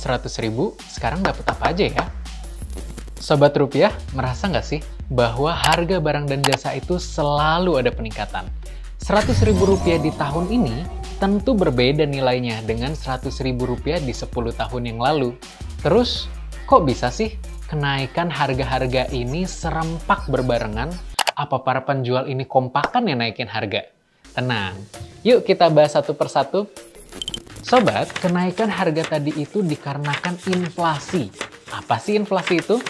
100.000 sekarang dapat apa aja ya? Sobat Rupiah, merasa nggak sih bahwa harga barang dan jasa itu selalu ada peningkatan? Rp100.000 di tahun ini tentu berbeda nilainya dengan Rp100.000 di 10 tahun yang lalu. Terus, kok bisa sih kenaikan harga-harga ini serempak berbarengan? Apa para penjual ini kompakan yang naikin harga? Tenang, yuk kita bahas satu persatu. Sobat, kenaikan harga tadi itu dikarenakan inflasi. Apa sih inflasi itu?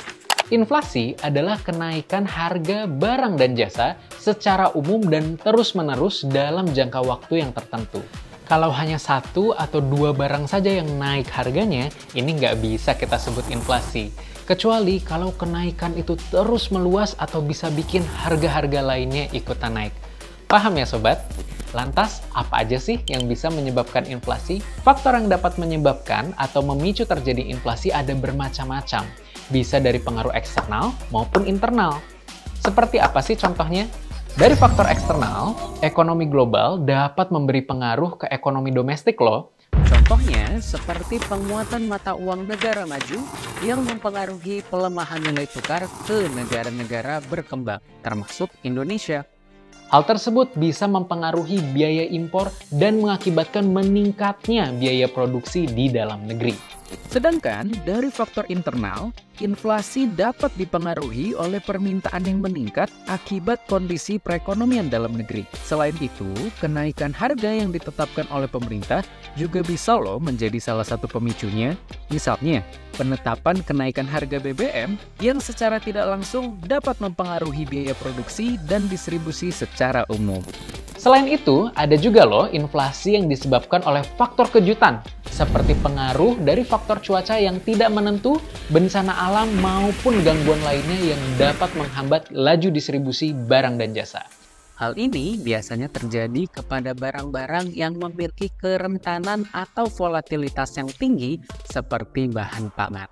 Inflasi adalah kenaikan harga barang dan jasa secara umum dan terus-menerus dalam jangka waktu yang tertentu. Kalau hanya satu atau dua barang saja yang naik harganya, ini nggak bisa kita sebut inflasi. Kecuali kalau kenaikan itu terus meluas atau bisa bikin harga-harga lainnya ikutan naik. Paham ya sobat? Lantas, apa aja sih yang bisa menyebabkan inflasi? Faktor yang dapat menyebabkan atau memicu terjadi inflasi ada bermacam-macam. Bisa dari pengaruh eksternal maupun internal. Seperti apa sih contohnya? Dari faktor eksternal, ekonomi global dapat memberi pengaruh ke ekonomi domestik loh. Contohnya seperti penguatan mata uang negara maju yang mempengaruhi pelemahan nilai tukar ke negara-negara berkembang, termasuk Indonesia. Hal tersebut bisa mempengaruhi biaya impor dan mengakibatkan meningkatnya biaya produksi di dalam negeri. Sedangkan dari faktor internal, inflasi dapat dipengaruhi oleh permintaan yang meningkat akibat kondisi perekonomian dalam negeri. Selain itu, kenaikan harga yang ditetapkan oleh pemerintah juga bisa loh menjadi salah satu pemicunya. Misalnya, penetapan kenaikan harga BBM yang secara tidak langsung dapat mempengaruhi biaya produksi dan distribusi secara umum. Selain itu, ada juga loh inflasi yang disebabkan oleh faktor kejutan, seperti pengaruh dari faktor cuaca yang tidak menentu, bencana alam maupun gangguan lainnya yang dapat menghambat laju distribusi barang dan jasa. Hal ini biasanya terjadi kepada barang-barang yang memiliki kerentanan atau volatilitas yang tinggi seperti bahan pangan.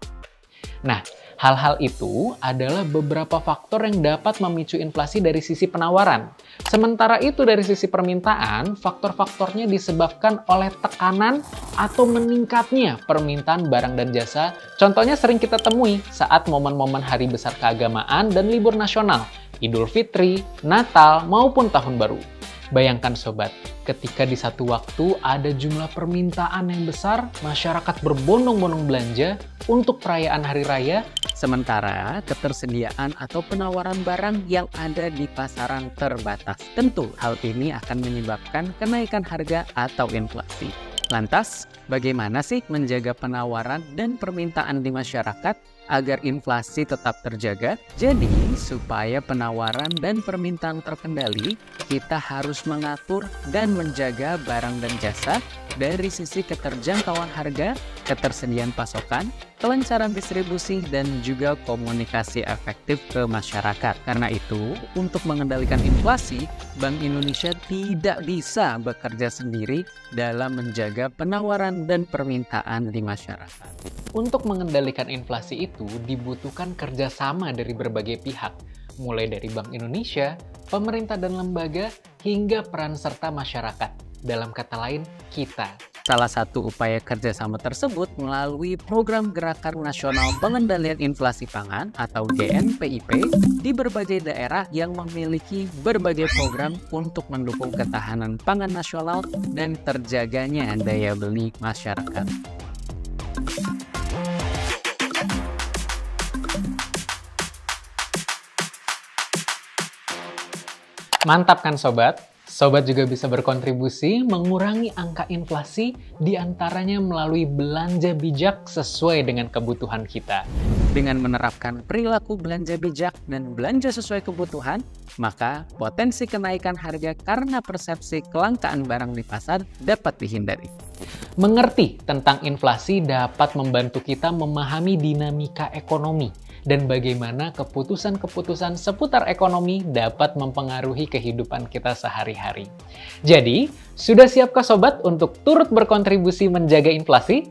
Nah, hal-hal itu adalah beberapa faktor yang dapat memicu inflasi dari sisi penawaran. Sementara itu dari sisi permintaan, faktor-faktornya disebabkan oleh tekanan atau meningkatnya permintaan barang dan jasa. Contohnya sering kita temui saat momen-momen hari besar keagamaan dan libur nasional, Idul Fitri, Natal, maupun Tahun Baru. Bayangkan sobat, ketika di satu waktu ada jumlah permintaan yang besar, masyarakat berbondong-bondong belanja untuk perayaan hari raya, sementara ketersediaan atau penawaran barang yang ada di pasaran terbatas. Tentu hal ini akan menyebabkan kenaikan harga atau inflasi. Lantas, bagaimana sih menjaga penawaran dan permintaan di masyarakat agar inflasi tetap terjaga? Jadi, supaya penawaran dan permintaan terkendali, kita harus mengatur dan menjaga barang dan jasa dari sisi keterjangkauan harga, ketersediaan pasokan, kelancaran distribusi, dan juga komunikasi efektif ke masyarakat. Karena itu, untuk mengendalikan inflasi, Bank Indonesia tidak bisa bekerja sendiri dalam menjaga penawaran dan permintaan di masyarakat. Untuk mengendalikan inflasi itu dibutuhkan kerjasama dari berbagai pihak, mulai dari Bank Indonesia, pemerintah dan lembaga, hingga peran serta masyarakat. Dalam kata lain, kita. Salah satu upaya kerjasama tersebut melalui Program Gerakan Nasional Pengendalian Inflasi Pangan atau GNPIP di berbagai daerah yang memiliki berbagai program untuk mendukung ketahanan pangan nasional dan terjaganya daya beli masyarakat. Mantap kan sobat? Sobat juga bisa berkontribusi mengurangi angka inflasi diantaranya melalui belanja bijak sesuai dengan kebutuhan kita. Dengan menerapkan perilaku belanja bijak dan belanja sesuai kebutuhan, maka potensi kenaikan harga karena persepsi kelangkaan barang di pasar dapat dihindari. Mengerti tentang inflasi dapat membantu kita memahami dinamika ekonomi dan bagaimana keputusan-keputusan seputar ekonomi dapat mempengaruhi kehidupan kita sehari-hari. Jadi, sudah siapkah sobat untuk turut berkontribusi menjaga inflasi?